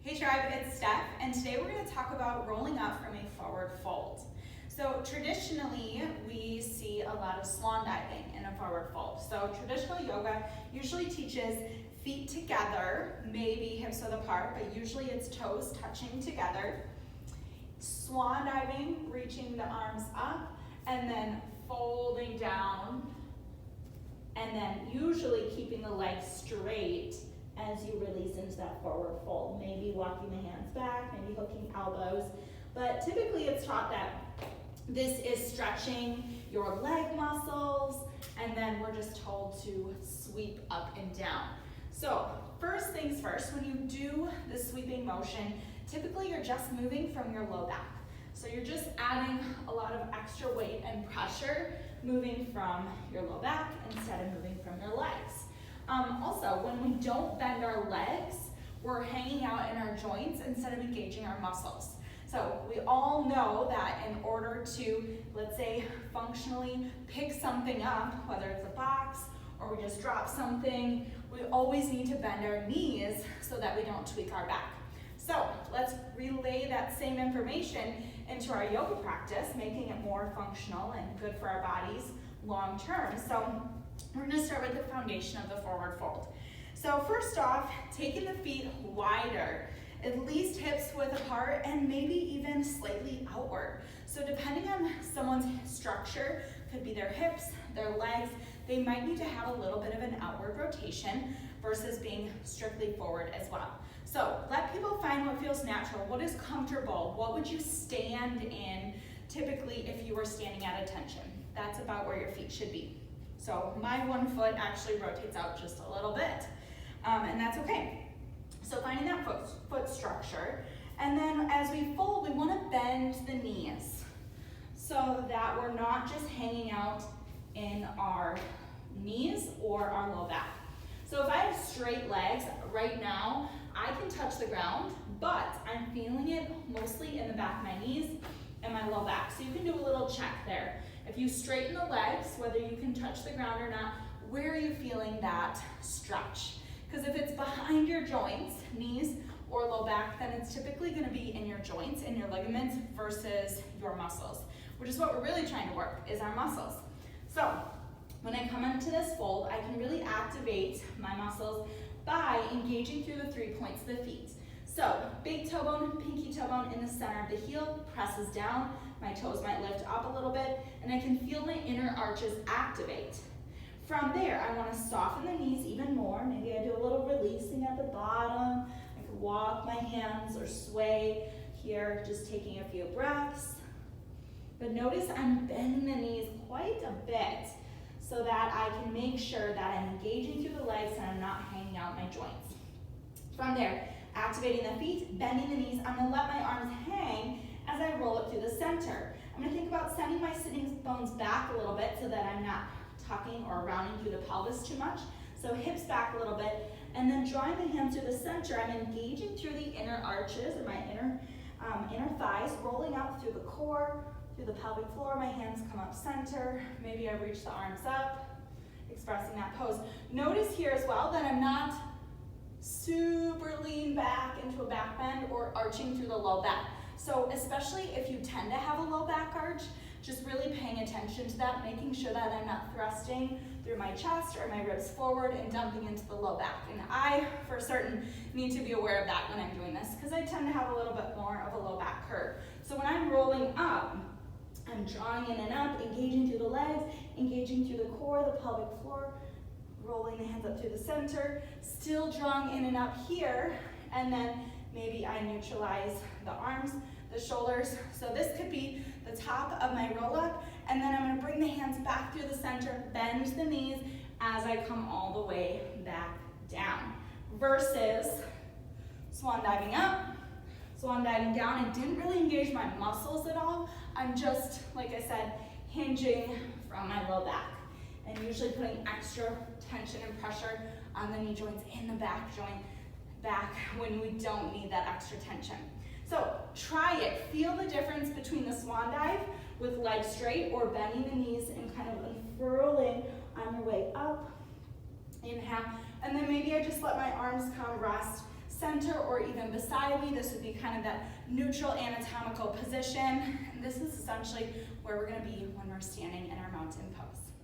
Hey Tribe, it's Steph, and today we're going to talk about rolling up from a forward fold. So traditionally, we see a lot of swan diving in a forward fold. So traditional yoga usually teaches feet together, maybe hips width apart, but usually it's toes touching together. Swan diving, reaching the arms up, and then folding down, and then usually keeping the legs straight as you release into that forward fold. Maybe walking the hands back, maybe hooking elbows, but typically it's taught that this is stretching your leg muscles, and then we're just told to sweep up and down. So first things first, when you do the sweeping motion, typically you're just moving from your low back. So you're just adding a lot of extra weight and pressure, moving from your low back instead of moving from your legs. Also, when we don't bend our legs, we're hanging out in our joints instead of engaging our muscles. So we all know that in order to, let's say, functionally pick something up, whether it's a box or we just drop something, we always need to bend our knees so that we don't tweak our back. So let's relay that same information into our yoga practice, making it more functional and good for our bodies long term. So we're going to start with the foundation of the forward fold. So first off, taking the feet wider, at least hips width apart and maybe even slightly outward. So depending on someone's structure, could be their hips, their legs, they might need to have a little bit of an outward rotation versus being strictly forward as well. So let people find what feels natural, what is comfortable, what would you stand in typically if you were standing at attention. That's about where your feet should be. So my one foot actually rotates out just a little bit, and that's okay. So finding that foot structure, and then as we fold, we want to bend the knees so that we're not just hanging out in our knees or our low back. So if I have straight legs right now, I can touch the ground, but I'm feeling it mostly in the back of my knees and my low back. So you can do a little check there. If you straighten the legs, whether you can touch the ground or not, where are you feeling that stretch? Because if it's behind your joints, knees or low back, then it's typically going to be in your joints and your ligaments versus your muscles, which is what we're really trying to work, is our muscles. So when I come into this fold, I can really activate my muscles by engaging through the 3 points of the feet. So big toe bone, pinky toe bone in the center of the heel, presses down, my toes might lift up a little bit, and I can feel my inner arches activate. From there, I want to soften the knees even more. Maybe I do a little releasing at the bottom. I could walk my hands or sway here, just taking a few breaths. But notice I'm bending the knees quite a bit so that I can make sure that I'm engaging through the legs and I'm not hanging out my joints. From there, activating the feet, bending the knees, I'm going to let my arms hang as I roll up through the center. I'm going to think about sending my sitting bones back a little bit so that I'm not tucking or rounding through the pelvis too much. So hips back a little bit, and then drawing the hands through the center, I'm engaging through the inner arches or my inner thighs, rolling up through the core, through the pelvic floor. My hands come up center. Maybe I reach the arms up, expressing that pose. Notice here as well that I'm not super lean back into a back bend or arching through the low back. So especially if you tend to have a low back arch, just really paying attention to that, making sure that I'm not thrusting through my chest or my ribs forward and dumping into the low back. And I, for certain, need to be aware of that when I'm doing this because I tend to have a little bit more of a low back curve. So when I'm rolling up, I'm drawing in and up, engaging through the legs, engaging through the core, the pelvic floor, rolling the hands up through the center, still drawing in and up here, and then maybe I neutralize the arms, the shoulders. So this could be the top of my roll up, and then I'm going to bring the hands back through the center, bend the knees as I come all the way back down. Versus swan diving up, swan diving down. I didn't really engage my muscles at all. I'm just, like I said, hinging from my low back and usually putting extra tension and pressure on the knee joints in the back joint back when we don't need that extra tension. So try it. Feel the difference between the swan dive with legs straight or bending the knees and kind of unfurling on your way up. Inhale. And then maybe I just let my arms come rest center or even beside me. This would be kind of that neutral anatomical position. And this is essentially where we're gonna be when we're standing in our mountain pose.